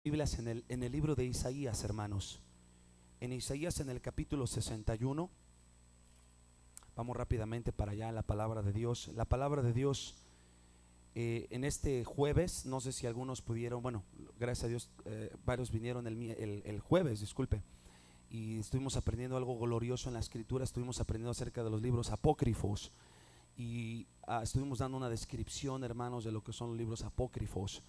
Biblias en el libro de Isaías, hermanos. En Isaías, en el capítulo 61. Vamos rápidamente para allá, la palabra de Dios. La palabra de Dios en este jueves, no sé si algunos pudieron, bueno, gracias a Dios, varios vinieron el jueves, disculpe, y estuvimos aprendiendo algo glorioso en la escritura. Estuvimos aprendiendo acerca de los libros apócrifos y estuvimos dando una descripción, hermanos, de lo que son los libros apócrifos.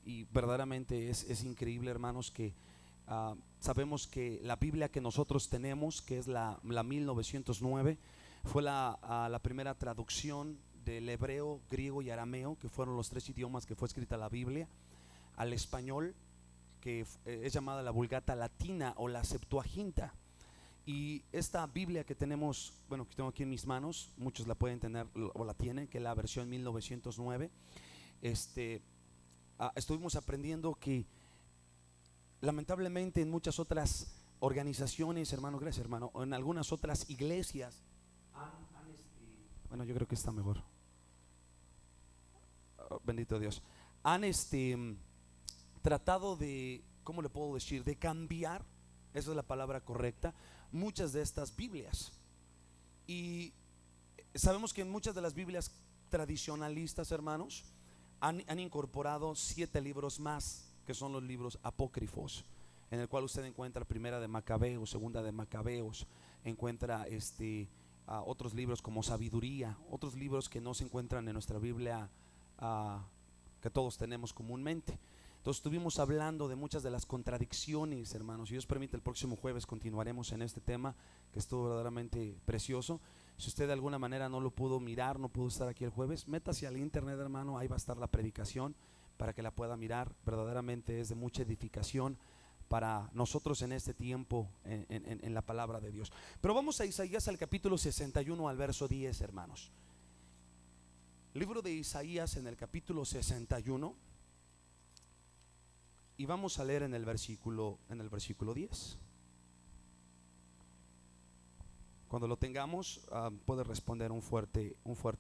Y verdaderamente es increíble, hermanos, que sabemos que la Biblia que nosotros tenemos, que es la 1909, fue la primera traducción del hebreo, griego y arameo, que fueron los tres idiomas que fue escrita la Biblia, al español, que es llamada la Vulgata Latina o la Septuaginta. Y esta Biblia que tenemos, bueno, que tengo aquí en mis manos, muchos la pueden tener o la tienen, que es la versión 1909. Estuvimos aprendiendo que lamentablemente en muchas otras organizaciones, hermano, gracias hermano, o en algunas otras iglesias bueno, yo creo que está mejor. Bendito Dios. Han tratado de, ¿cómo le puedo decir? De cambiar, esa es la palabra correcta, muchas de estas Biblias. Y sabemos que en muchas de las Biblias tradicionalistas, hermanos, han incorporado 7 libros más, que son los libros apócrifos, en el cual usted encuentra Primera de Macabeos, Segunda de Macabeos, encuentra otros libros como Sabiduría, otros libros que no se encuentran en nuestra Biblia que todos tenemos comúnmente. Entonces estuvimos hablando de muchas de las contradicciones, hermanos. Si Dios permite, el próximo jueves continuaremos en este tema que estuvo verdaderamente precioso. Si usted de alguna manera no lo pudo mirar, no pudo estar aquí el jueves, métase al internet, hermano, ahí va a estar la predicación para que la pueda mirar. Verdaderamente es de mucha edificación para nosotros en este tiempo en la palabra de Dios. Pero vamos a Isaías, al capítulo 61, al verso 10, hermanos. Libro de Isaías, en el capítulo 61, y vamos a leer en el versículo 10. Cuando lo tengamos, puede responder un fuerte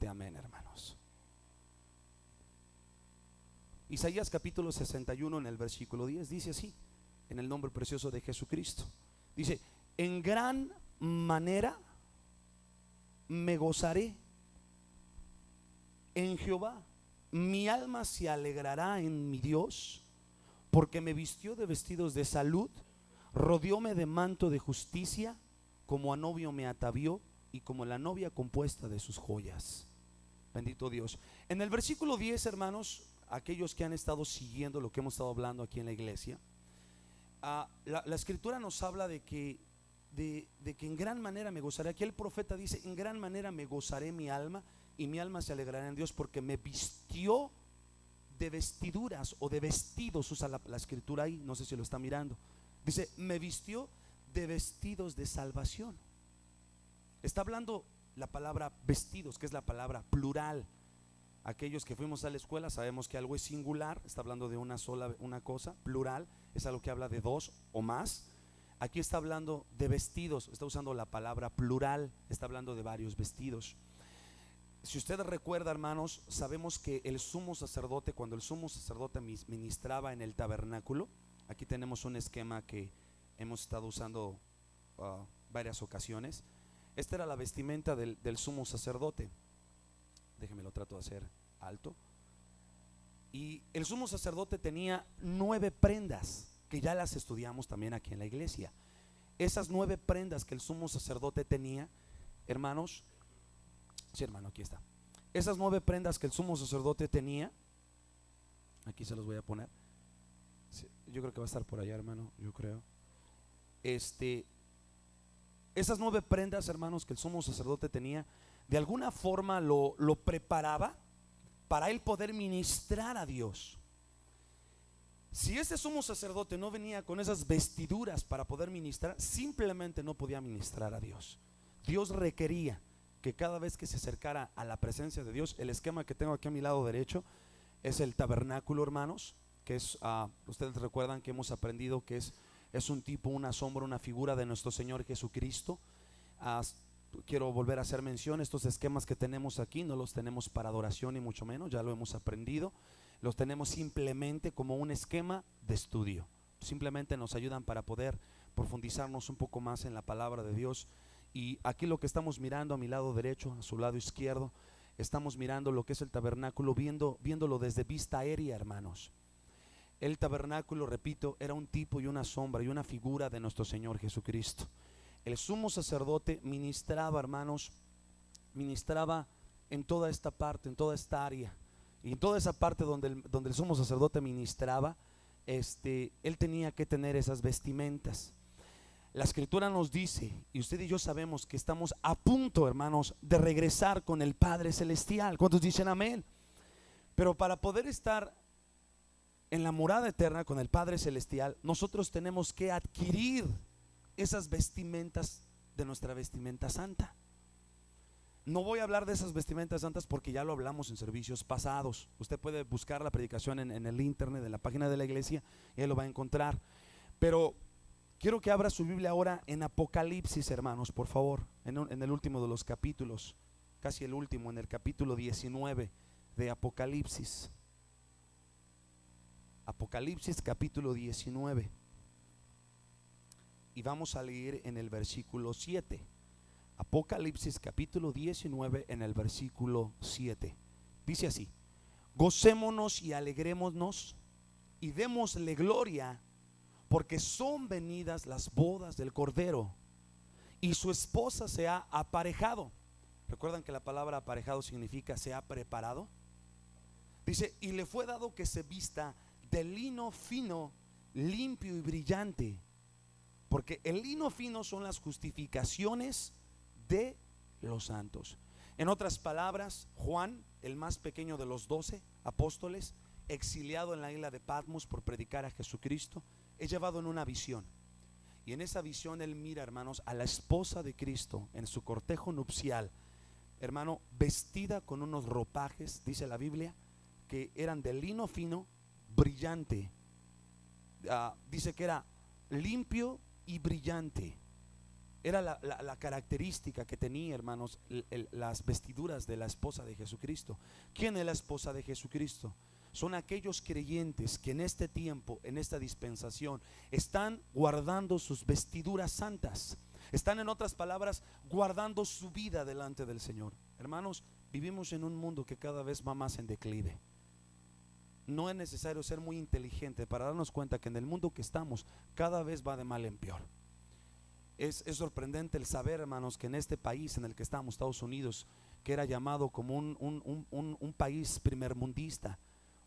amén, hermanos. Isaías capítulo 61, en el versículo 10, dice así, en el nombre precioso de Jesucristo. Dice: en gran manera me gozaré en Jehová, mi alma se alegrará en mi Dios, porque me vistió de vestidos de salud, rodeóme de manto de justicia, como a novio me atavió, y como la novia compuesta de sus joyas. Bendito Dios. En el versículo 10, hermanos, aquellos que han estado siguiendo lo que hemos estado hablando aquí en la iglesia, la escritura nos habla de que en gran manera me gozaré. Aquí el profeta dice: en gran manera me gozaré mi alma, y mi alma se alegrará en Dios, porque me vistió de vestiduras o de vestidos. Usa la escritura ahí, no sé si lo está mirando. Dice: me vistió de vestidos de salvación. Está hablando la palabra vestidos, que es la palabra plural. Aquellos que fuimos a la escuela sabemos que algo es singular, está hablando de una sola, una cosa. Plural es algo que habla de dos o más. Aquí está hablando de vestidos, está usando la palabra plural, está hablando de varios vestidos. Si usted recuerda, hermanos, sabemos que el sumo sacerdote, cuando el sumo sacerdote ministraba en el tabernáculo, aquí tenemos un esquema que hemos estado usando varias ocasiones. Esta era la vestimenta del sumo sacerdote. Déjeme lo trato de hacer alto. Y el sumo sacerdote tenía 9 prendas, que ya las estudiamos también aquí en la iglesia. Esas 9 prendas que el sumo sacerdote tenía, hermanos, sí, hermano, aquí está. Esas 9 prendas que el sumo sacerdote tenía, aquí se los voy a poner. Sí, yo creo que va a estar por allá, hermano, yo creo. Esas 9 prendas, hermanos, que el sumo sacerdote tenía, de alguna forma lo preparaba para él poder ministrar a Dios. Si ese sumo sacerdote no venía con esas vestiduras para poder ministrar, simplemente no podía ministrar a Dios. Dios requería que cada vez que se acercara a la presencia de Dios, el esquema que tengo aquí a mi lado derecho es el tabernáculo, hermanos, que es, ustedes recuerdan que hemos aprendido que es un tipo, una sombra, una figura de nuestro Señor Jesucristo. Quiero volver a hacer mención: estos esquemas que tenemos aquí no los tenemos para adoración ni mucho menos, ya lo hemos aprendido. los tenemos simplemente como un esquema de estudio. Simplemente nos ayudan para poder profundizarnos un poco más en la palabra de Dios. Y aquí lo que estamos mirando a mi lado derecho, a su lado izquierdo, estamos mirando lo que es el tabernáculo, viéndolo desde vista aérea, hermanos. El tabernáculo, repito, era un tipo y una sombra y una figura de nuestro Señor Jesucristo. El sumo sacerdote ministraba, hermanos, ministraba en toda esta parte, en toda esta área. Y en toda esa parte donde el sumo sacerdote ministraba, él tenía que tener esas vestimentas. La escritura nos dice, y usted y yo sabemos que estamos a punto, hermanos, de regresar con el Padre Celestial. ¿Cuántos dicen amén? Pero para poder estar en la morada eterna con el Padre Celestial, nosotros tenemos que adquirir esas vestimentas de nuestra vestimenta santa. No voy a hablar de esas vestimentas santas porque ya lo hablamos en servicios pasados. Usted puede buscar la predicación en el internet, en la página de la iglesia, y ahí lo va a encontrar. Pero quiero que abra su Biblia ahora en Apocalipsis, hermanos, por favor, en el último de los capítulos, casi el último, en el capítulo 19 de Apocalipsis. Apocalipsis capítulo 19. Y vamos a leer en el versículo 7. Apocalipsis capítulo 19 en el versículo 7. Dice así: gocémonos y alegrémonos y démosle gloria, porque son venidas las bodas del Cordero y su esposa se ha aparejado. ¿Recuerdan que la palabra aparejado significa se ha preparado? Dice, y le fue dado que se vista de lino fino, limpio y brillante, porque el lino fino son las justificaciones de los santos. En otras palabras, Juan, el más pequeño de los 12 apóstoles, exiliado en la isla de Patmos por predicar a Jesucristo, es llevado en una visión. Y en esa visión él mira, hermanos, a la esposa de Cristo en su cortejo nupcial, hermano, vestida con unos ropajes, dice la Biblia, que eran de lino fino, brillante. Dice que era limpio y brillante. Era la característica que tenía, hermanos, las vestiduras de la esposa de Jesucristo. ¿Quién es la esposa de Jesucristo? Son aquellos creyentes que en este tiempo, en esta dispensación, están guardando sus vestiduras santas. Están, en otras palabras, guardando su vida delante del Señor. Hermanos, vivimos en un mundo que cada vez va más en declive. No es necesario ser muy inteligente para darnos cuenta que en el mundo que estamos cada vez va de mal en peor. Es sorprendente el saber, hermanos, que en este país en el que estamos, Estados Unidos, que era llamado como un país primermundista,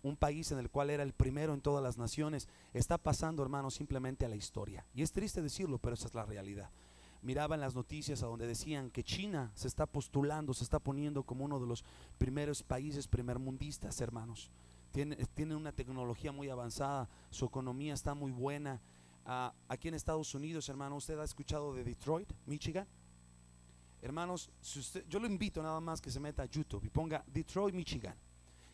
un país en el cual era el primero en todas las naciones, está pasando, hermanos, simplemente a la historia. Y es triste decirlo, pero esa es la realidad. Miraba en las noticias a donde decían que China se está postulando, se está poniendo como uno de los primeros países primermundistas, hermanos. Tiene una tecnología muy avanzada, su economía está muy buena. Aquí en Estados Unidos, hermano, ¿usted ha escuchado de Detroit, Michigan? Hermanos, yo lo invito nada más que se meta a YouTube y ponga Detroit, Michigan,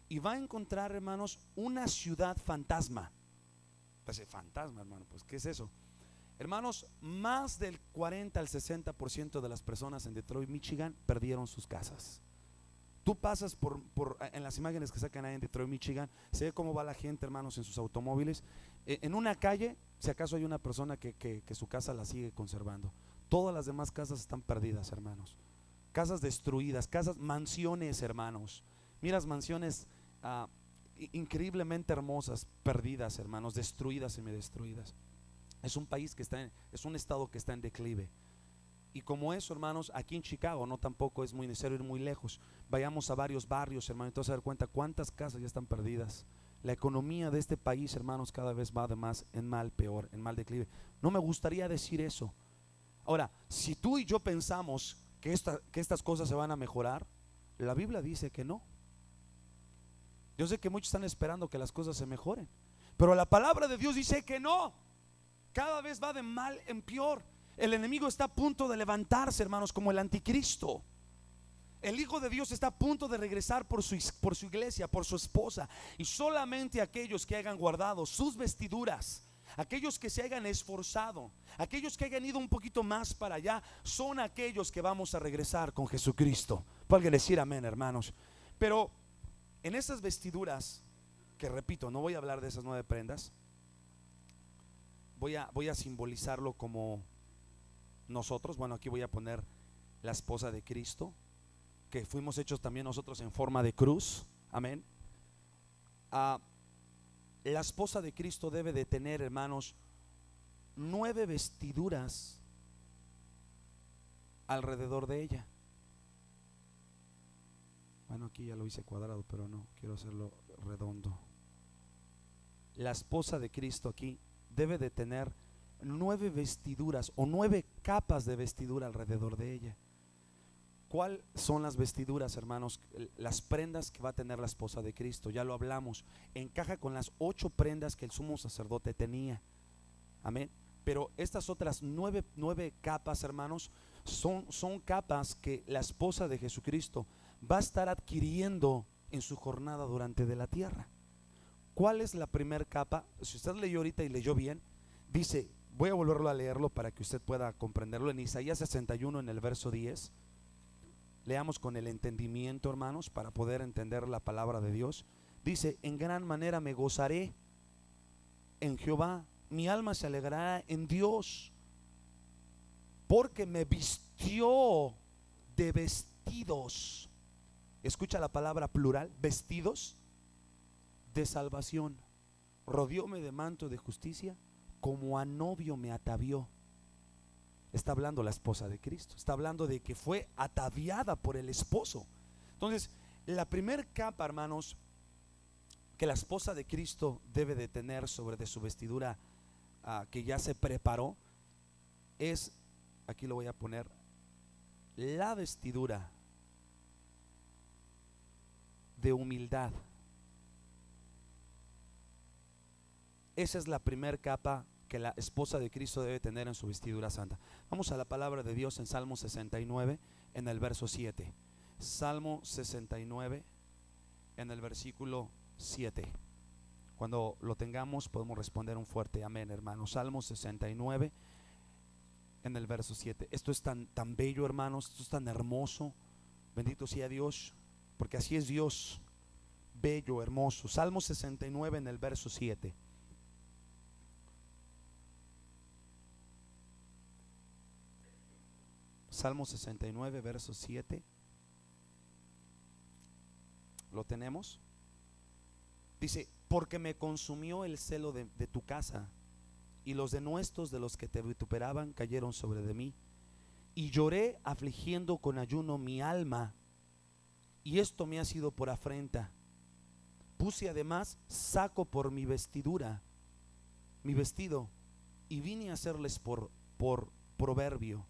y va a encontrar, hermanos, una ciudad fantasma. Pues fantasma, hermano, pues ¿qué es eso? Hermanos, más del 40 al 60% de las personas en Detroit, Michigan, perdieron sus casas. Tú pasas en las imágenes que sacan ahí en Detroit, Michigan, se ve cómo va la gente, hermanos, en sus automóviles. En una calle, si acaso hay una persona que su casa la sigue conservando. Todas las demás casas están perdidas, hermanos. Casas destruidas, mansiones, hermanos. Miras mansiones increíblemente hermosas, perdidas, hermanos, destruidas, semidestruidas. Es un país es un estado que está en declive. Y como eso, hermanos, aquí en Chicago no tampoco es muy necesario ir muy lejos. Vayamos a varios barrios, hermanos, entonces a dar cuenta cuántas casas ya están perdidas. La economía de este país, hermanos, cada vez va de más en mal peor, en mal declive. No me gustaría decir eso. Ahora, si tú y yo pensamos que estas cosas se van a mejorar, la Biblia dice que no. Yo sé que muchos están esperando que las cosas se mejoren, pero la palabra de Dios dice que no. Cada vez va de mal en peor. El enemigo está a punto de levantarse, hermanos, como el anticristo. El Hijo de Dios está a punto de regresar por su iglesia, por su esposa. Y solamente aquellos que hayan guardado sus vestiduras, aquellos que se hayan esforzado, aquellos que hayan ido un poquito más para allá, son aquellos que vamos a regresar con Jesucristo. Pueden decir amén, hermanos. Pero en esas vestiduras que repito, no voy a hablar de esas 9 prendas. Voy a simbolizarlo como nosotros. Bueno, aquí voy a poner la esposa de Cristo, que fuimos hechos también nosotros en forma de cruz. Amén. La esposa de Cristo debe de tener, hermanos, 9 vestiduras alrededor de ella. Bueno, aquí ya lo hice cuadrado, pero no, quiero hacerlo redondo. La esposa de Cristo aquí debe de tener 9 vestiduras o 9 capas de vestidura alrededor de ella. ¿Cuáles son las vestiduras, hermanos? Las prendas que va a tener la esposa de Cristo, ya lo hablamos, encaja con las 8 prendas que el sumo sacerdote tenía. Amén. Pero estas otras 9 capas, hermanos, son capas que la esposa de Jesucristo va a estar adquiriendo en su jornada durante de la tierra. ¿Cuál es la primera capa? Si usted leyó ahorita y leyó bien, dice, voy a volverlo a leerlo para que usted pueda comprenderlo, en Isaías 61 en el verso 10. Leamos con el entendimiento, hermanos, para poder entender la palabra de Dios. Dice, en gran manera me gozaré en Jehová, mi alma se alegrará en Dios, porque me vistió de vestidos. Escucha la palabra plural, vestidos de salvación. Rodeóme de manto de justicia, como a novio me atavió. Está hablando la esposa de Cristo, está hablando de que fue ataviada por el esposo. Entonces, la primera capa, hermanos, que la esposa de Cristo debe de tener sobre de su vestidura que ya se preparó, es, aquí lo voy a poner, la vestidura de humildad. Esa es la primera capa que la esposa de Cristo debe tener en su vestidura santa. Vamos a la palabra de Dios en Salmo 69 en el verso 7. Salmo 69 en el versículo 7. Cuando lo tengamos podemos responder un fuerte amén, hermanos. Salmo 69 en el verso 7. Esto es tan bello, hermanos, esto es tan hermoso. Bendito sea Dios, porque así es Dios, bello, hermoso. Salmo 69 en el verso 7. Salmo 69 verso 7. ¿Lo tenemos? Dice, porque me consumió el celo de tu casa, y los denuestos de los que te vituperaban cayeron sobre de mí, y lloré afligiendo con ayuno mi alma, y esto me ha sido por afrenta. Puse además saco por mi vestidura, mi vestido, y vine a hacerles por proverbio.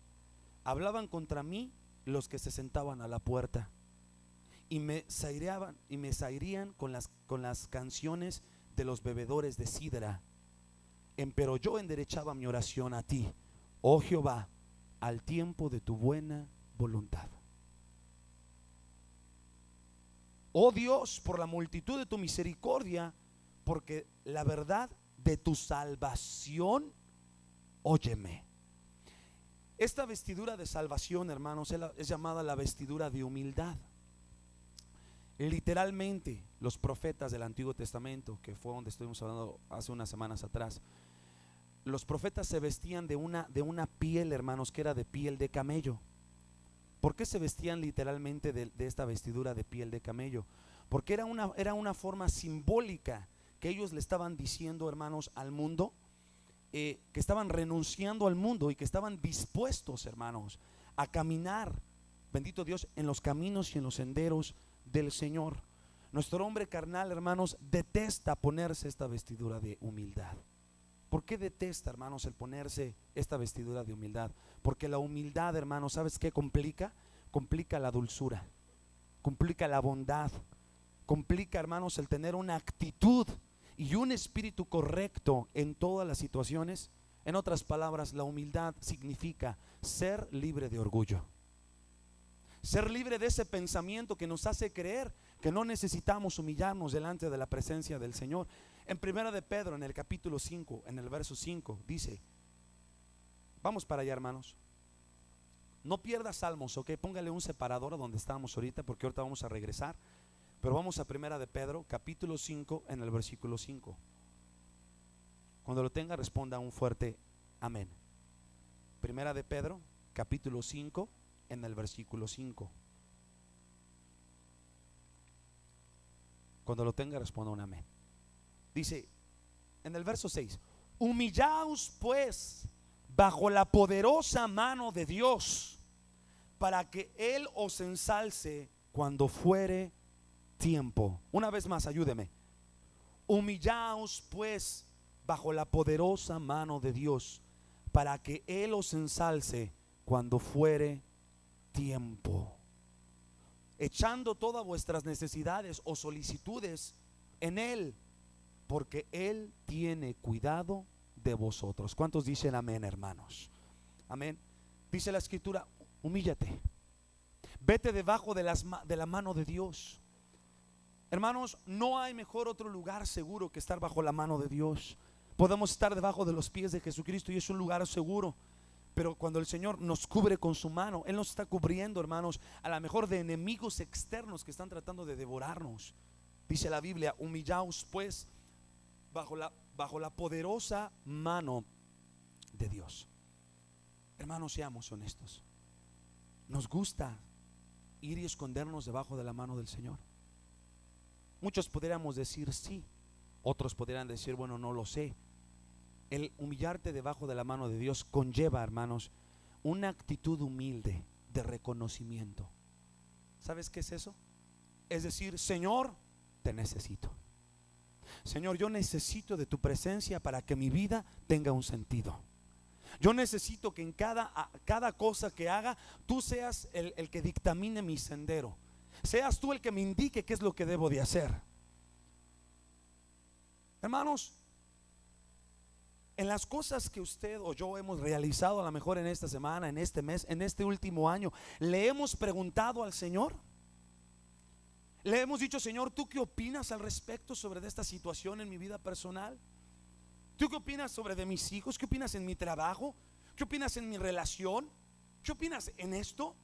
Hablaban contra mí los que se sentaban a la puerta, y me zairían con las canciones de los bebedores de sidra. Empero yo enderechaba mi oración a ti, oh Jehová, al tiempo de tu buena voluntad. Oh Dios, por la multitud de tu misericordia, porque la verdad de tu salvación, óyeme. Esta vestidura de salvación, hermanos, es llamada la vestidura de humildad. Literalmente, los profetas del Antiguo Testamento, que fue donde estuvimos hablando hace unas semanas atrás, los profetas se vestían de una piel, hermanos, que era de piel de camello. ¿Por qué se vestían literalmente de esta vestidura de piel de camello? Porque era una forma simbólica que ellos le estaban diciendo, hermanos, al mundo, que estaban renunciando al mundo y que estaban dispuestos, hermanos, a caminar, bendito Dios, en los caminos y en los senderos del Señor. Nuestro hombre carnal, hermanos, detesta ponerse esta vestidura de humildad. ¿Por qué detesta, hermanos, el ponerse esta vestidura de humildad? Porque la humildad, hermanos, ¿sabes qué complica? Complica la dulzura, complica la bondad, complica, hermanos, el tener una actitud y un espíritu correcto en todas las situaciones. En otras palabras, la humildad significa ser libre de orgullo, ser libre de ese pensamiento que nos hace creer que no necesitamos humillarnos delante de la presencia del Señor. En primera de Pedro, en el capítulo 5, en el verso 5, dice, vamos para allá, hermanos. No pierda Salmos, ok, póngale un separador a donde estábamos ahorita, porque ahorita vamos a regresar. Pero vamos a Primera de Pedro, capítulo 5, en el versículo 5. Cuando lo tenga, responda un fuerte amén. Primera de Pedro, capítulo 5, en el versículo 5. Cuando lo tenga, responda un amén. Dice en el verso 6: humillaos pues bajo la poderosa mano de Dios, para que Él os ensalce cuando fuere tiempo. Una vez más, ayúdeme. Humillaos pues bajo la poderosa mano de Dios, para que Él os ensalce cuando fuere tiempo, echando todas vuestras necesidades o solicitudes en Él, porque Él tiene cuidado de vosotros. ¿Cuántos dicen amén, hermanos? Amén. Dice la escritura: humíllate, vete debajo de la mano de Dios. Hermanos, no hay mejor otro lugar seguro que estar bajo la mano de Dios. Podemos estar debajo de los pies de Jesucristo y es un lugar seguro. Pero cuando el Señor nos cubre con su mano, Él nos está cubriendo, hermanos, a lo mejor de enemigos externos que están tratando de devorarnos. Dice la Biblia: humillaos pues bajo la poderosa mano de Dios. Hermanos, seamos honestos. ¿Nos gusta ir y escondernos debajo de la mano del Señor? Muchos podríamos decir sí, otros podrían decir bueno, no lo sé. El humillarte debajo de la mano de Dios conlleva, hermanos, una actitud humilde de reconocimiento. ¿Sabes qué es eso? Es decir: Señor, te necesito. Señor, yo necesito de tu presencia para que mi vida tenga un sentido. Yo necesito que en cada cosa que haga, tú seas el que dictamine mi sendero. Seas tú el que me indique qué es lo que debo de hacer. Hermanos, en las cosas que usted o yo hemos realizado, a lo mejor en esta semana, en este mes, en este último año, ¿le hemos preguntado al Señor? Le hemos dicho: Señor, ¿tú qué opinas al respecto sobre esta situación en mi vida personal? ¿Tú qué opinas sobre de mis hijos? ¿Qué opinas en mi trabajo? ¿Qué opinas en mi relación? ¿Qué opinas en esto?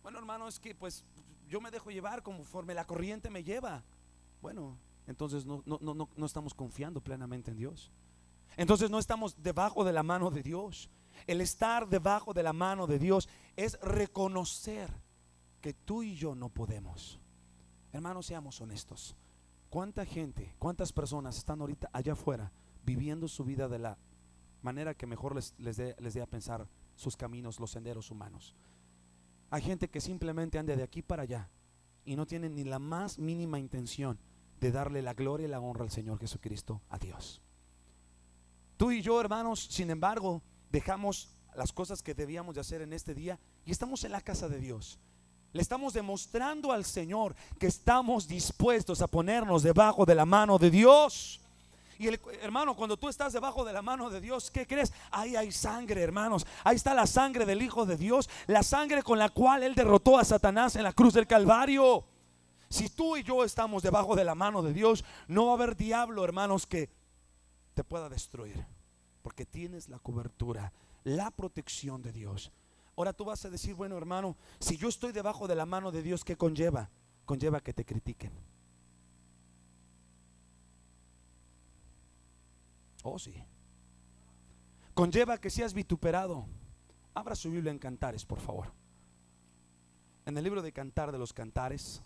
Bueno, hermano, es que pues yo me dejo llevar conforme la corriente me lleva. Bueno, entonces no estamos confiando plenamente en Dios. Entonces no estamos debajo de la mano de Dios. El estar debajo de la mano de Dios es reconocer que tú y yo no podemos. Hermanos, seamos honestos. ¿Cuánta gente, cuántas personas están ahorita allá afuera viviendo su vida de la manera que mejor les dé a pensar sus caminos, los senderos humanos? Hay gente que simplemente anda de aquí para allá y no tiene ni la más mínima intención de darle la gloria y la honra al Señor Jesucristo, a Dios. Tú y yo, hermanos, sin embargo, dejamos las cosas que debíamos de hacer en este día y estamos en la casa de Dios. Le estamos demostrando al Señor que estamos dispuestos a ponernos debajo de la mano de Dios. Y hermano, cuando tú estás debajo de la mano de Dios, ¿qué crees? Ahí hay sangre, hermanos. Ahí está la sangre del Hijo de Dios, la sangre con la cual Él derrotó a Satanás en la cruz del Calvario. Si tú y yo estamos debajo de la mano de Dios, no va a haber diablo, hermanos, que te pueda destruir, porque tienes la cobertura, la protección de Dios. Ahora tú vas a decir: bueno, hermano, si yo estoy debajo de la mano de Dios, ¿qué conlleva? Conlleva que te critiquen. Oh, sí. Conlleva que seas vituperado. Abra su Biblia en Cantares, por favor. En el libro de Cantar de los Cantares,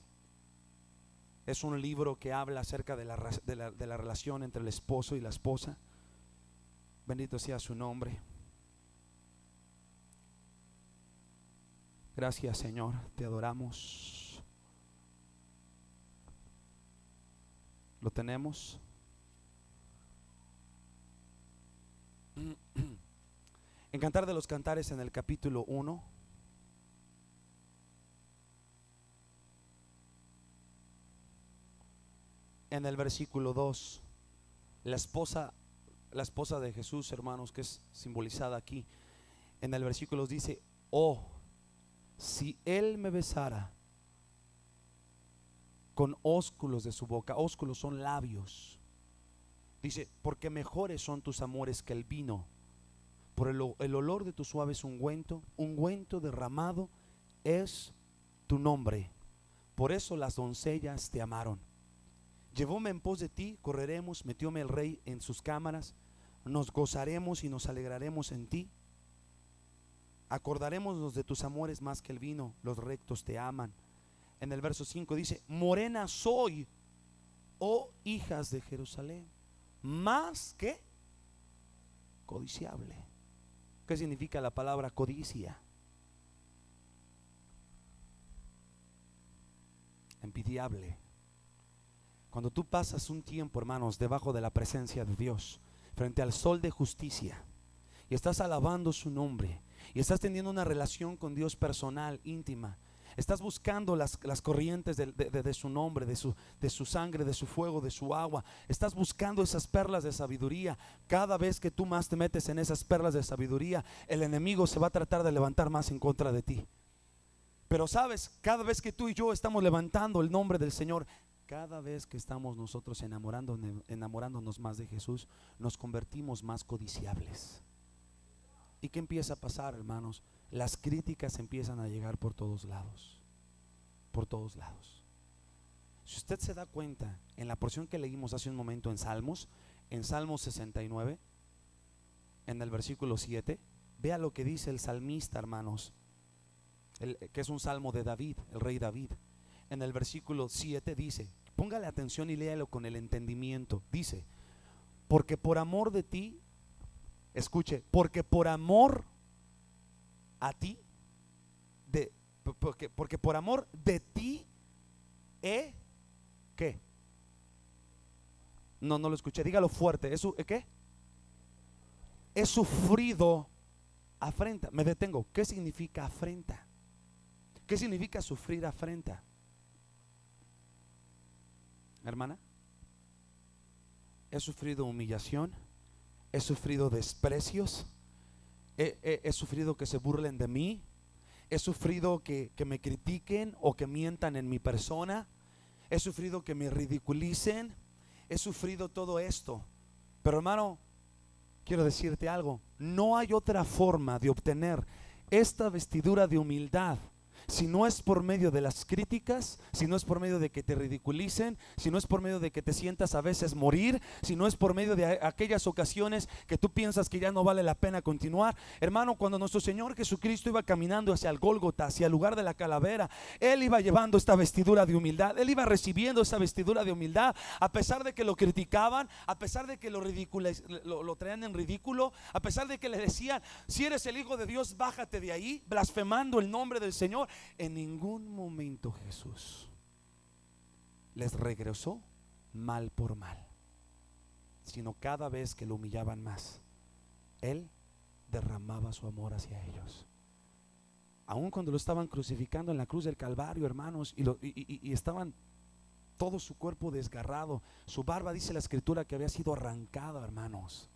es un libro que habla acerca de la relación entre el esposo y la esposa. Bendito sea su nombre. Gracias, Señor, te adoramos. ¿Lo tenemos? En Cantar de los Cantares, en el capítulo 1, en el versículo 2, la esposa de Jesús, hermanos, que es simbolizada aquí en el versículo, dice: oh, si Él me besara con ósculos de su boca. Ósculos son labios. Dice: porque mejores son tus amores que el vino, por el olor de tus suaves ungüento derramado es tu nombre. Por eso las doncellas te amaron. Llevóme en pos de ti, correremos, metióme el rey en sus cámaras, nos gozaremos y nos alegraremos en ti. Acordarémonos de tus amores más que el vino, los rectos te aman. En el verso 5 dice: morena soy, oh hijas de Jerusalén, más que codiciable. ¿Qué significa la palabra codicia? Envidiable. Cuando tú pasas un tiempo, hermanos, debajo de la presencia de Dios, frente al sol de justicia, y estás alabando su nombre, y estás teniendo una relación con Dios personal, íntima, estás buscando las corrientes de su nombre, de su sangre, de su fuego, de su agua, estás buscando esas perlas de sabiduría. Cada vez que tú más te metes en esas perlas de sabiduría, el enemigo se va a tratar de levantar más en contra de ti. Pero sabes, cada vez que tú y yo estamos levantando el nombre del Señor, cada vez que estamos nosotros enamorándonos más de Jesús, nos convertimos más codiciables. ¿Y qué empieza a pasar, hermanos? Las críticas empiezan a llegar por todos lados. Por todos lados. Si usted se da cuenta, en la porción que leímos hace un momento en Salmos 69, en el versículo 7, vea lo que dice el salmista, hermanos, que es un salmo de David, el rey David. En el versículo 7 dice, póngale atención y léalo con el entendimiento. Dice: porque por amor de ti, escuche, porque por amor a ti, porque por amor de ti ¿qué? No lo escuché, dígalo fuerte. ¿Qué? He sufrido afrenta. Me detengo. ¿Qué significa afrenta? ¿Qué significa sufrir afrenta? Hermana, he sufrido humillación, he sufrido desprecios, he sufrido que se burlen de mí, he sufrido que me critiquen o que mientan en mi persona, he sufrido que me ridiculicen, he sufrido todo esto. Pero hermano, quiero decirte algo: no hay otra forma de obtener esta vestidura de humildad si no es por medio de las críticas, si no es por medio de que te ridiculicen, si no es por medio de que te sientas a veces morir, si no es por medio de aquellas ocasiones que tú piensas que ya no vale la pena continuar. Hermano, cuando nuestro Señor Jesucristo iba caminando hacia el Gólgota, hacia el lugar de la calavera, Él iba llevando esta vestidura de humildad, Él iba recibiendo esa vestidura de humildad, a pesar de que lo criticaban, a pesar de que lo traían en ridículo, a pesar de que le decían: si eres el Hijo de Dios, bájate de ahí, blasfemando el nombre del Señor. En ningún momento Jesús les regresó mal por mal, sino cada vez que lo humillaban más, Él derramaba su amor hacia ellos. Aun cuando lo estaban crucificando en la cruz del Calvario, hermanos, y estaban todo su cuerpo desgarrado, su barba, dice la Escritura, que había sido arrancada, hermanos.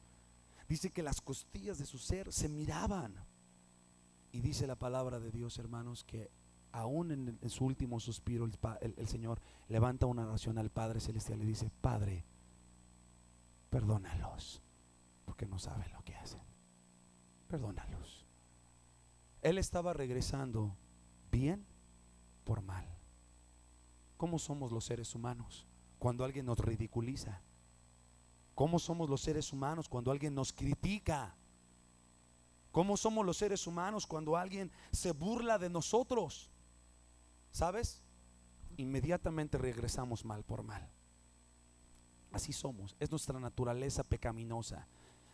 Dice que las costillas de su ser se miraban. Y dice la palabra de Dios, hermanos, que aún en su último suspiro el Señor levanta una oración al Padre Celestial y dice: Padre, perdónalos, porque no saben lo que hacen. Perdónalos. Él estaba regresando bien por mal. ¿Cómo somos los seres humanos cuando alguien nos ridiculiza? ¿Cómo somos los seres humanos cuando alguien nos critica? ¿Cómo somos los seres humanos cuando alguien se burla de nosotros? ¿Sabes? Inmediatamente regresamos mal por mal. Así somos, es nuestra naturaleza pecaminosa.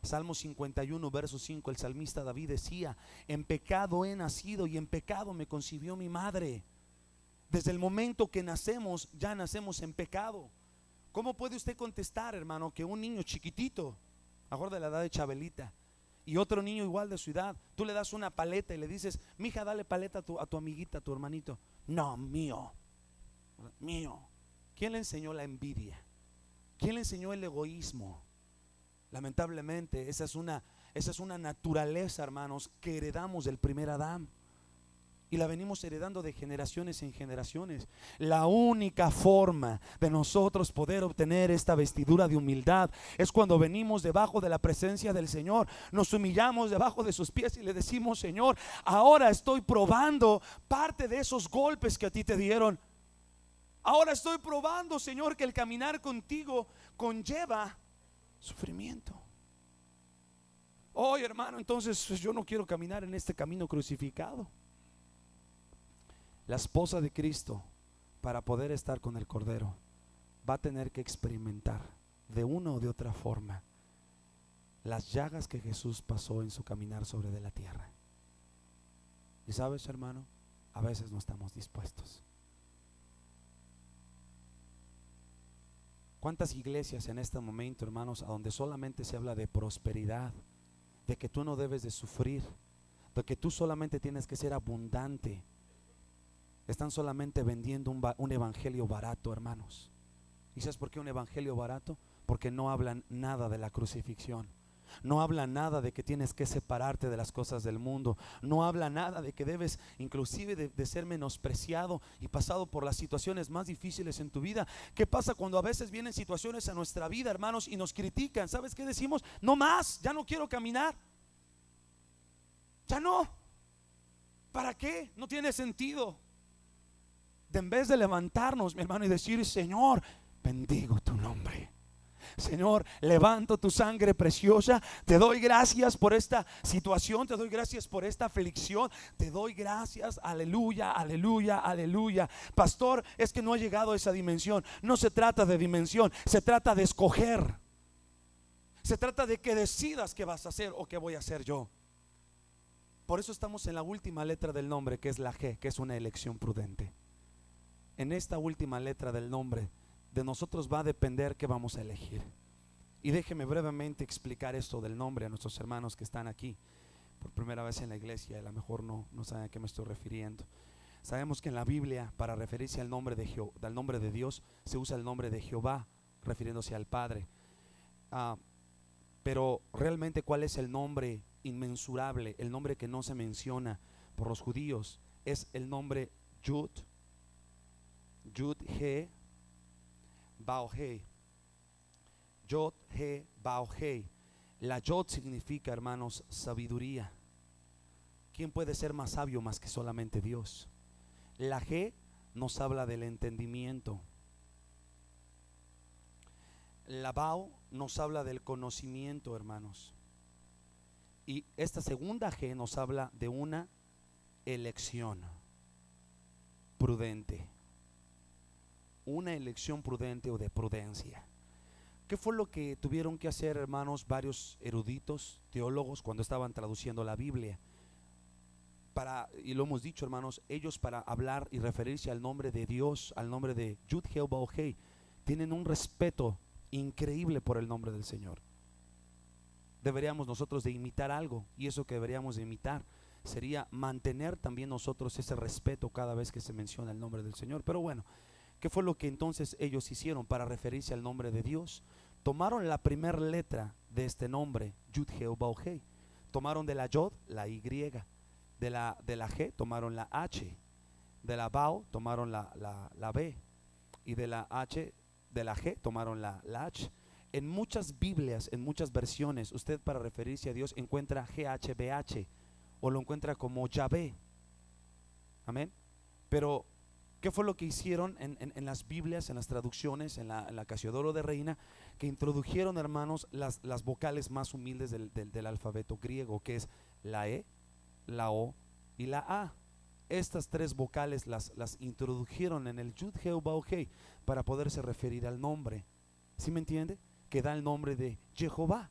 Salmo 51, verso 5, el salmista David decía: en pecado he nacido y en pecado me concibió mi madre. Desde el momento que nacemos, ya nacemos en pecado. ¿Cómo puede usted contestar, hermano, que un niño chiquitito, mejor de la edad de Chabelita, y otro niño igual de su edad, tú le das una paleta y le dices: mija, dale paleta a tu amiguita, a tu hermanito? No, mío. ¿Quién le enseñó la envidia? ¿Quién le enseñó el egoísmo? Lamentablemente esa es una naturaleza, hermanos, que heredamos del primer Adán, y la venimos heredando de generaciones en generaciones. La única forma de nosotros poder obtener esta vestidura de humildad es cuando venimos debajo de la presencia del Señor, nos humillamos debajo de sus pies y le decimos: Señor, ahora estoy probando parte de esos golpes que a ti te dieron. Ahora estoy probando, Señor, que el caminar contigo conlleva sufrimiento. Oh, hermano, entonces yo no quiero caminar en este camino crucificado. La esposa de Cristo, para poder estar con el Cordero, va a tener que experimentar de una o de otra forma las llagas que Jesús pasó en su caminar sobre de la tierra. Y sabes, hermano, a veces no estamos dispuestos. ¿Cuántas iglesias en este momento, hermanos, a donde solamente se habla de prosperidad, de que tú no debes de sufrir, de que tú solamente tienes que ser abundante, están solamente vendiendo un evangelio barato, hermanos? ¿Y sabes por qué un evangelio barato? Porque no hablan nada de la crucifixión. No habla nada de que tienes que separarte de las cosas del mundo. No habla nada de que debes inclusive de ser menospreciado y pasado por las situaciones más difíciles en tu vida. ¿Qué pasa cuando a veces vienen situaciones a nuestra vida, hermanos, y nos critican? ¿Sabes qué decimos? No más, ya no quiero caminar. Ya no. ¿Para qué? No tiene sentido. En vez de levantarnos, mi hermano, y decir: Señor, bendigo tu nombre. Señor, levanto tu sangre preciosa. Te doy gracias por esta situación. Te doy gracias por esta aflicción. Te doy gracias, aleluya, aleluya, aleluya. Pastor, es que no he llegado a esa dimensión. No se trata de dimensión, se trata de escoger. Se trata de que decidas qué vas a hacer o qué voy a hacer yo. Por eso estamos en la última letra del nombre, que es la G, que es una elección prudente. En esta última letra del nombre de nosotros va a depender qué vamos a elegir. Y déjeme brevemente explicar esto del nombre a nuestros hermanos que están aquí por primera vez en la iglesia. A lo mejor no saben a qué me estoy refiriendo. Sabemos que en la Biblia, para referirse al nombre de Dios, se usa el nombre de Jehová, refiriéndose al Padre. Pero realmente, ¿cuál es el nombre inmensurable? El nombre que no se menciona por los judíos es el nombre Yud He Bau He. Yod He Bau He. La Yod significa, hermanos, sabiduría. ¿Quién puede ser más sabio más que solamente Dios? La G nos habla del entendimiento. La Bau nos habla del conocimiento, hermanos. Y esta segunda G nos habla de una elección prudente. Una elección prudente o de prudencia. ¿Qué fue lo que tuvieron que hacer, hermanos, varios eruditos, teólogos, cuando estaban traduciendo la Biblia? Y lo hemos dicho, hermanos, ellos, para hablar y referirse al nombre de Dios, al nombre de Yud He Bau He, tienen un respeto increíble por el nombre del Señor. Deberíamos nosotros de imitar algo, y eso que deberíamos de imitar sería mantener también nosotros ese respeto cada vez que se menciona el nombre del Señor. Pero bueno, ¿qué fue lo que entonces ellos hicieron para referirse al nombre de Dios? Tomaron la primera letra de este nombre, Yud He Bau He. Tomaron de la Yod la Y, de la G tomaron la H, de la Bau tomaron la B, y de la H, de la G tomaron la H. En muchas Biblias, en muchas versiones, usted para referirse a Dios encuentra GHBH o lo encuentra como Yahvé. Amén. Pero ¿qué fue lo que hicieron en las Biblias, en las traducciones, en la Casiodoro de Reina? Que introdujeron, hermanos, las vocales más humildes del alfabeto griego, que es la E, la O y la A. Estas tres vocales las introdujeron en el Yud He Bau He para poderse referir al nombre. ¿Sí me entiende? Que da el nombre de Jehová.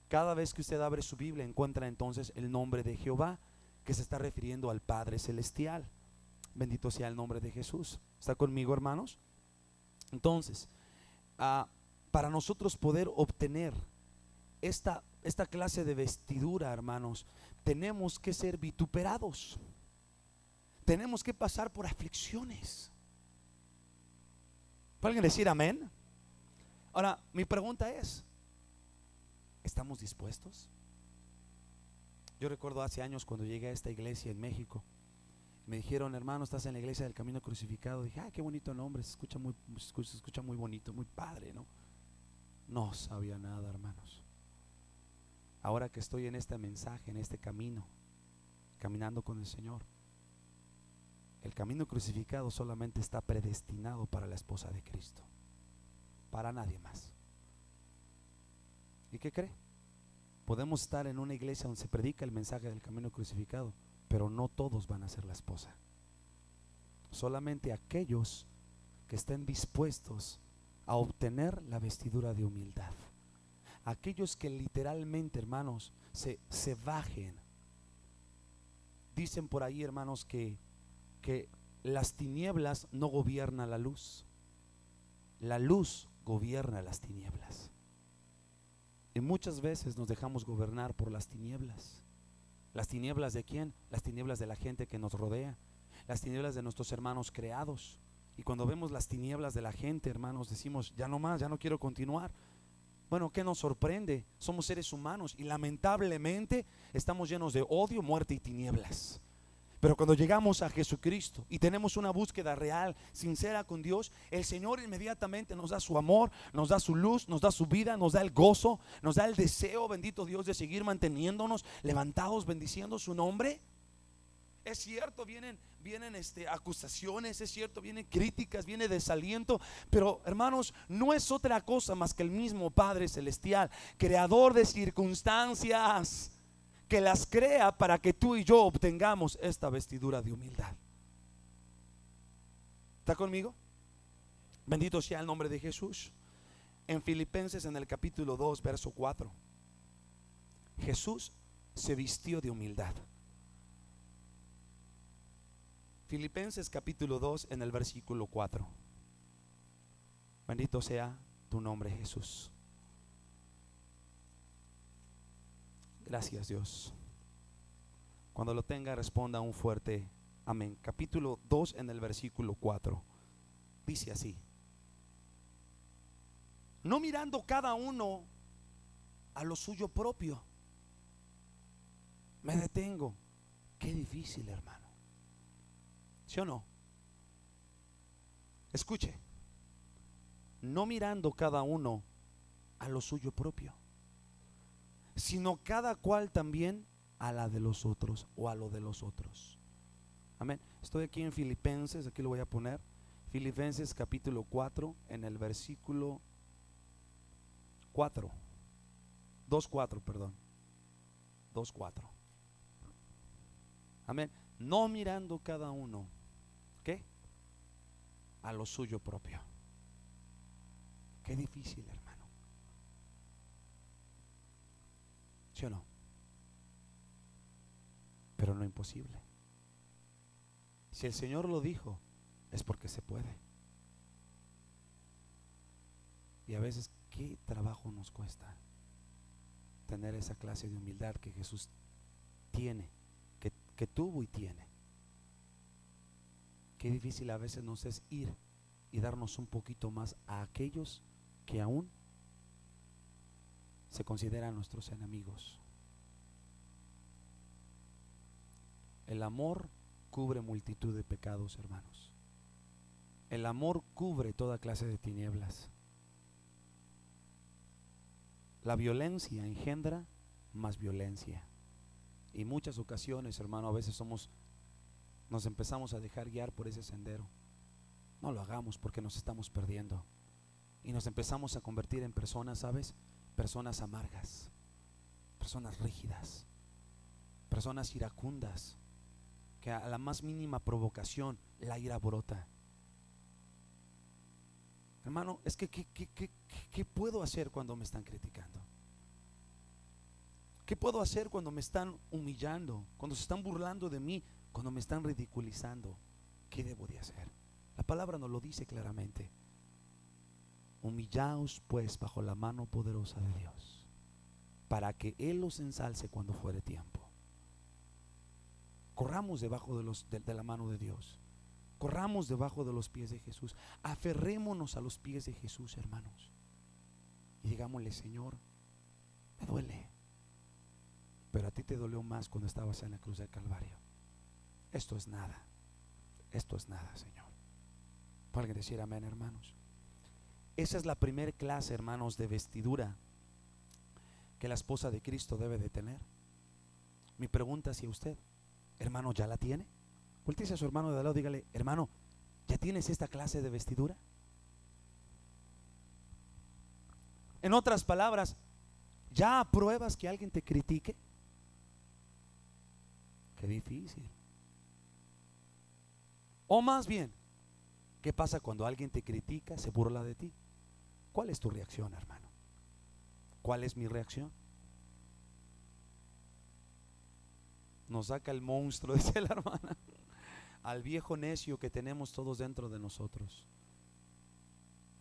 Cada vez que usted abre su Biblia encuentra entonces el nombre de Jehová, que se está refiriendo al Padre Celestial. Bendito sea el nombre de Jesús. ¿Está conmigo, hermanos? Entonces, para nosotros poder obtener esta clase de vestidura, hermanos, tenemos que ser vituperados. Tenemos que pasar por aflicciones. ¿Pueden decir amén? Ahora, mi pregunta es: ¿estamos dispuestos? Yo recuerdo hace años cuando llegué a esta iglesia en México, me dijeron: hermano, estás en la iglesia del Camino Crucificado. Dije: qué bonito nombre, se escucha muy bonito, muy padre, ¿no? No sabía nada, hermanos. Ahora que estoy en este mensaje, en este camino, caminando con el Señor, El camino crucificado solamente está predestinado para la esposa de Cristo, para nadie más. ¿Y qué cree? Podemos estar en una iglesia donde se predica el mensaje del camino crucificado, pero no todos van a ser la esposa. Solamente aquellos que estén dispuestos a obtener la vestidura de humildad. Aquellos que literalmente, hermanos, se bajen. Dicen por ahí, hermanos, que las tinieblas no gobiernan la luz gobierna las tinieblas. Y muchas veces nos dejamos gobernar por las tinieblas. ¿Las tinieblas de quién? Las tinieblas de la gente que nos rodea, las tinieblas de nuestros hermanos creados. Y cuando vemos las tinieblas de la gente, hermanos, decimos, ya no más, ya no quiero continuar. Bueno, ¿qué nos sorprende? Somos seres humanos y lamentablemente estamos llenos de odio, muerte y tinieblas. Pero cuando llegamos a Jesucristo y tenemos una búsqueda real, sincera con Dios, el Señor inmediatamente nos da su amor, nos da su luz, nos da su vida, nos da el gozo, nos da el deseo, bendito Dios, de seguir manteniéndonos levantados, bendiciendo su nombre. Es cierto, vienen acusaciones, es cierto, vienen críticas, viene desaliento, pero hermanos, no es otra cosa más que el mismo Padre Celestial, creador de circunstancias, que las crea para que tú y yo obtengamos esta vestidura de humildad. ¿Está conmigo? Bendito sea el nombre de Jesús. En Filipenses, en el capítulo 2, verso 4, Jesús se vistió de humildad. Filipenses capítulo 2, en el versículo 4. Bendito sea tu nombre, Jesús. Gracias, Dios. Cuando lo tenga, responda un fuerte amén. Capítulo 2, en el versículo 4. Dice así: no mirando cada uno a lo suyo propio. Me detengo. Qué difícil, hermano. ¿Sí o no? Escuche. No mirando cada uno a lo suyo propio, sino cada cual también a la de los otros, o a lo de los otros. Amén. Estoy aquí en Filipenses, aquí lo voy a poner. Filipenses capítulo 4, en el versículo 4. 2:4, perdón. 2:4. Amén. No mirando cada uno, ¿qué? A lo suyo propio. Qué difícil, hermano. ¿Sí o no? Pero no imposible. Si el Señor lo dijo, es porque se puede. Y a veces, qué trabajo nos cuesta tener esa clase de humildad que Jesús tiene, que tuvo y tiene. Qué difícil a veces nos es ir y darnos un poquito más a aquellos que aún se consideran nuestros enemigos. El amor cubre multitud de pecados, hermanos. El amor cubre toda clase de tinieblas. La violencia engendra más violencia. Y muchas ocasiones, hermano, a veces nos empezamos a dejar guiar por ese sendero. No lo hagamos, porque nos estamos perdiendo. Y nos empezamos a convertir en personas, ¿sabes? Personas amargas, personas rígidas, personas iracundas, que a la más mínima provocación la ira brota. Hermano, es que ¿qué puedo hacer cuando me están criticando? ¿Qué puedo hacer cuando me están humillando, cuando se están burlando de mí, cuando me están ridiculizando? ¿Qué debo de hacer? La palabra nos lo dice claramente. Humillaos pues bajo la mano poderosa de Dios, para que Él los ensalce cuando fuere tiempo. Corramos debajo de la mano de Dios. Corramos debajo de los pies de Jesús. Aferrémonos a los pies de Jesús, hermanos, y digámosle: Señor, me duele, pero a ti te dolió más cuando estabas en la cruz del Calvario. Esto es nada. Esto es nada, Señor. ¿Puede alguien decir amén, hermanos? Esa es la primera clase, hermanos, de vestidura que la esposa de Cristo debe de tener. Mi pregunta hacia usted, hermano, ¿ya la tiene? Voltéese a su hermano de al lado, dígale: hermano, ¿ya tienes esta clase de vestidura? En otras palabras, ¿ya apruebas que alguien te critique? Qué difícil. O más bien, ¿qué pasa cuando alguien te critica, se burla de ti? ¿Cuál es tu reacción, hermano? ¿Cuál es mi reacción? Nos saca el monstruo, dice la hermana, al viejo necio que tenemos todos dentro de nosotros.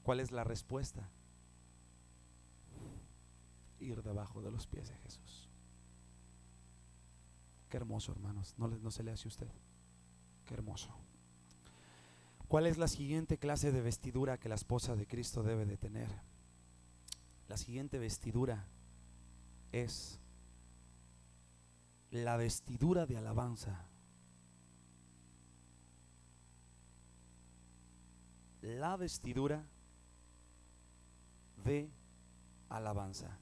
¿Cuál es la respuesta? Ir debajo de los pies de Jesús. Qué hermoso, hermanos. No se le hace a usted. Qué hermoso. ¿Cuál es la siguiente clase de vestidura que la esposa de Cristo debe de tener? La siguiente vestidura es la vestidura de alabanza. La vestidura de alabanza.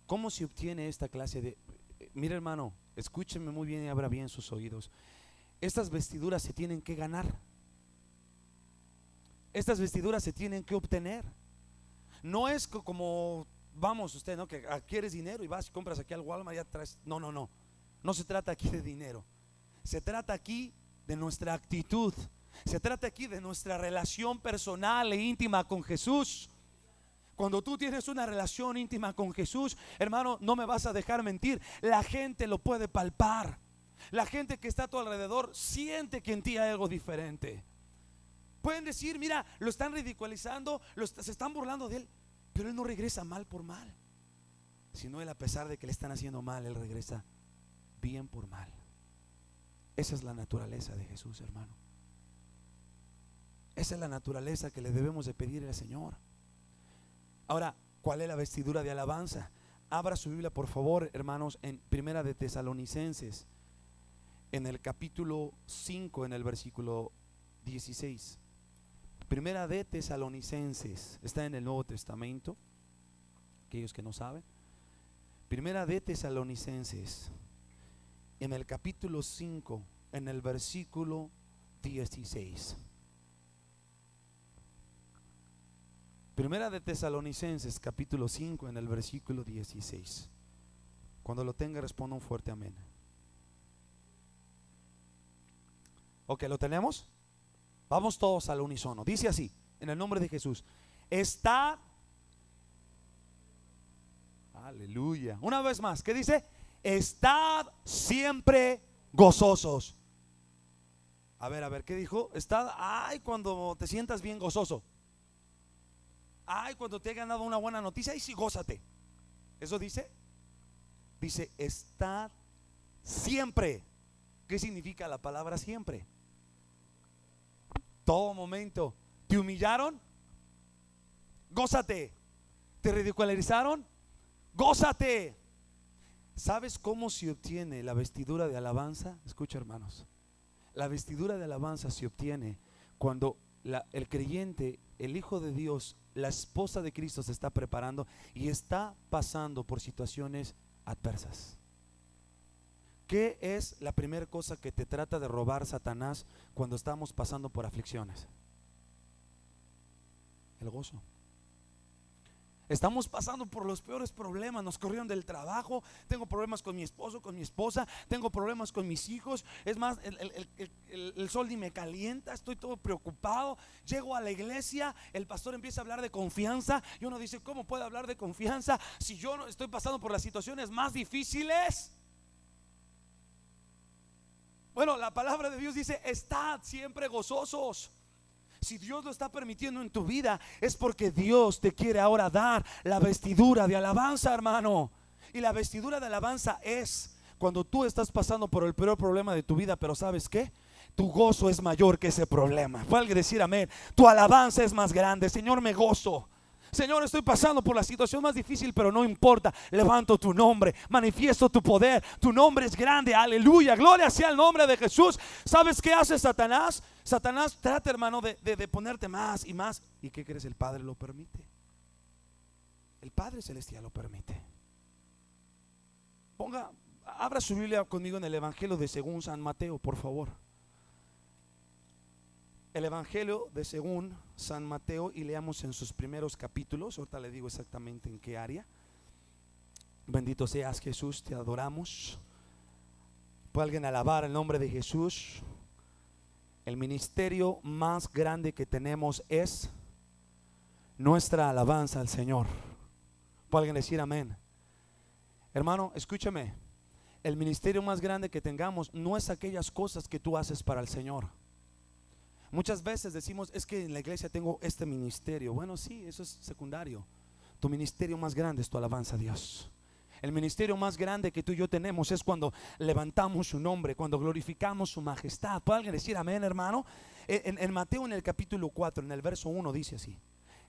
¿Cómo se obtiene esta clase de... Mire, hermano, escúcheme muy bien y abra bien sus oídos. Estas vestiduras se tienen que ganar. Estas vestiduras se tienen que obtener. No es como, vamos, usted, ¿no? Que adquieres dinero y vas y compras aquí al Walmart y ya traes. No, no, no. No se trata aquí de dinero. Se trata aquí de nuestra actitud. Se trata aquí de nuestra relación personal e íntima con Jesús. Cuando tú tienes una relación íntima con Jesús, hermano, no me vas a dejar mentir, la gente lo puede palpar. La gente que está a tu alrededor siente que en ti hay algo diferente. Pueden decir: mira, lo están ridiculizando, se están burlando de él, pero él no regresa mal por mal, sino él, a pesar de que le están haciendo mal, él regresa bien por mal. Esa es la naturaleza de Jesús, hermano. Esa es la naturaleza que le debemos de pedir al Señor. Ahora, ¿cuál es la vestidura de alabanza? Abra su Biblia, por favor, hermanos, en Primera de Tesalonicenses, en el capítulo 5, en el versículo 16. Primera de Tesalonicenses, está en el Nuevo Testamento, aquellos que no saben. Primera de Tesalonicenses, en el capítulo 5, en el versículo 16. Primera de Tesalonicenses, capítulo 5, en el versículo 16. Cuando lo tenga, responda un fuerte amén. Ok, ¿lo tenemos? Vamos todos al unísono. Dice así, en el nombre de Jesús: estad, aleluya. Una vez más, ¿qué dice? Estad siempre gozosos. A ver, ¿qué dijo? Estad, cuando te sientas bien gozoso. Cuando te he ganado una buena noticia, ahí sí, gózate. ¿Eso dice? Dice: estad siempre. ¿Qué significa la palabra siempre? Todo momento. ¿Te humillaron? Gózate. ¿Te ridiculizaron? Gózate. ¿Sabes cómo se obtiene la vestidura de alabanza? Escucha, hermanos. La vestidura de alabanza se obtiene cuando el creyente, el Hijo de Dios, la esposa de Cristo se está preparando y está pasando por situaciones adversas. ¿Qué es la primera cosa que te trata de robar Satanás cuando estamos pasando por aflicciones? El gozo. Estamos pasando por los peores problemas. Nos corrieron del trabajo, tengo problemas con mi esposo, con mi esposa, tengo problemas con mis hijos. Es más, el sol ni me calienta, estoy todo preocupado. Llego a la iglesia, el pastor empieza a hablar de confianza y uno dice: ¿cómo puede hablar de confianza si yo no estoy pasando por las situaciones más difíciles? Bueno, la palabra de Dios dice: estad siempre gozosos. Si Dios lo está permitiendo en tu vida, es porque Dios te quiere ahora dar la vestidura de alabanza, hermano. Y la vestidura de alabanza es cuando tú estás pasando por el peor problema de tu vida, pero ¿sabes qué? Tu gozo es mayor que ese problema. Fue alguien decir amén. Tu alabanza es más grande. Señor, me gozo. Señor, estoy pasando por la situación más difícil, pero no importa, levanto tu nombre, manifiesto tu poder, tu nombre es grande, aleluya, gloria sea el nombre de Jesús. ¿Sabes qué hace Satanás? Satanás trata, hermano, de ponerte más y más. ¿Y qué crees? El Padre lo permite. El Padre Celestial lo permite. Abra su Biblia conmigo en el Evangelio de según San Mateo, por favor. el Evangelio de según San Mateo y leamos en sus primeros capítulos. Ahorita le digo exactamente en qué área. Bendito seas, Jesús, te adoramos. ¿Puede alguien alabar el nombre de Jesús? El ministerio más grande que tenemos es nuestra alabanza al Señor. ¿Puede alguien decir amén? Hermano, escúchame. El ministerio más grande que tengamos no es aquellas cosas que tú haces para el Señor. Muchas veces decimos, es que en la iglesia tengo este ministerio. Bueno, sí, eso es secundario. Tu ministerio más grande es tu alabanza a Dios. El ministerio más grande que tú y yo tenemos es cuando levantamos su nombre, cuando glorificamos su majestad. ¿Puede alguien decir amén, hermano? En Mateo, en el capítulo 4, en el verso 1 dice así: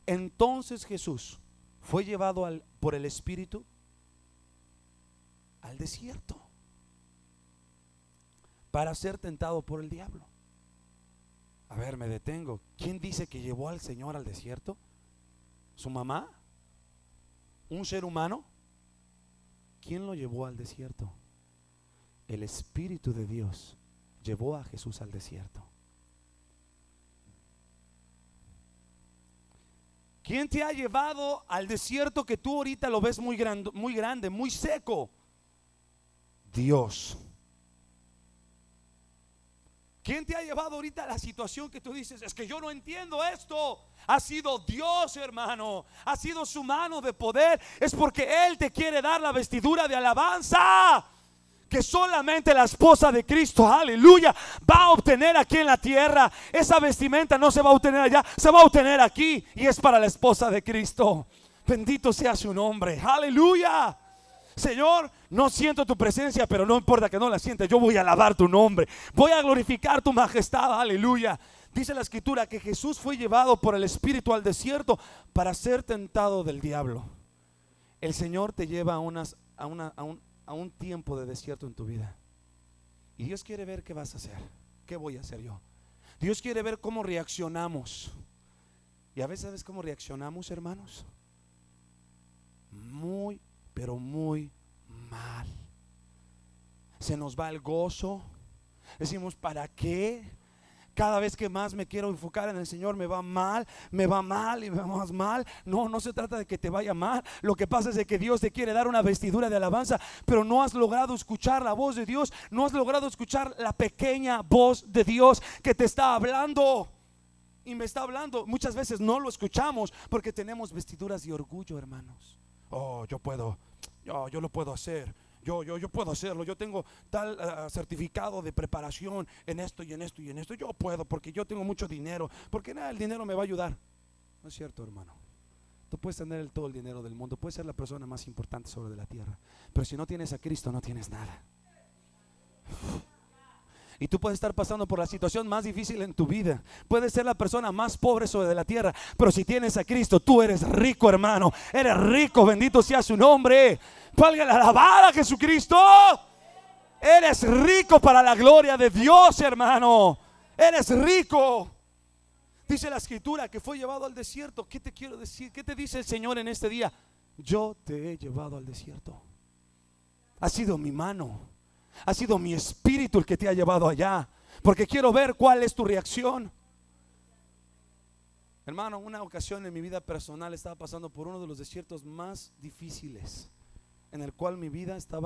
entonces Jesús fue llevado por el Espíritu al desierto para ser tentado por el diablo. A ver, me detengo. ¿Quién dice que llevó al Señor al desierto? ¿Su mamá? ¿Un ser humano? ¿Quién lo llevó al desierto? El Espíritu de Dios llevó a Jesús al desierto. ¿Quién te ha llevado al desierto que tú ahorita lo ves muy grande, muy seco? Dios. ¿Quién te ha llevado ahorita a la situación que tú dices, es que yo no entiendo esto? Ha sido Dios, hermano. Ha sido su mano de poder. Es porque Él te quiere dar la vestidura de alabanza que solamente la esposa de Cristo, aleluya, va a obtener aquí en la tierra. Esa vestimenta no se va a obtener allá, se va a obtener aquí, y es para la esposa de Cristo. Bendito sea su nombre, aleluya. Señor, no siento tu presencia, pero no importa que no la sienta, yo voy a alabar tu nombre, voy a glorificar tu majestad, aleluya. Dice la escritura que Jesús fue llevado por el Espíritu al desierto para ser tentado del diablo. El Señor te lleva a un tiempo de desierto en tu vida, y Dios quiere ver qué vas a hacer, qué voy a hacer yo. Dios quiere ver cómo reaccionamos. Y a veces, ¿sabes cómo reaccionamos, hermanos? Muy, pero muy mal. Se nos va el gozo. Decimos, ¿para qué? Cada vez que más me quiero enfocar en el Señor me va mal y me va más mal. No, no se trata de que te vaya mal. Lo que pasa es de que Dios te quiere dar una vestidura de alabanza, pero no has logrado escuchar la voz de Dios. No has logrado escuchar la pequeña voz de Dios que te está hablando. Y me está hablando. Muchas veces no lo escuchamos porque tenemos vestiduras de orgullo, hermanos. Oh, yo puedo, yo lo puedo hacer. Yo puedo hacerlo. Yo tengo tal certificado de preparación en esto y en esto y en esto. Yo puedo porque yo tengo mucho dinero. Porque nada, el dinero me va a ayudar. No es cierto, todo puedes tener todo el dinero del mundo, puedes ser la persona más importante sobre la tierra, pero si no tienes a Cristo no tienes nada. Y tú puedes estar pasando por la situación más difícil en tu vida, puedes ser la persona más pobre sobre la tierra, pero si tienes a Cristo, tú eres rico, hermano. Eres rico, bendito sea su nombre. Valga la alabanza a Jesucristo. Eres rico para la gloria de Dios, hermano. Eres rico. Dice la escritura que fue llevado al desierto. ¿Qué te quiero decir? ¿Qué te dice el Señor en este día? Yo te he llevado al desierto. Ha sido mi mano, ha sido mi espíritu el que te ha llevado allá, porque quiero ver cuál es tu reacción. Hermano, una ocasión en mi vida personal estaba pasando por uno de los desiertos más difíciles, en el cual mi vida estaba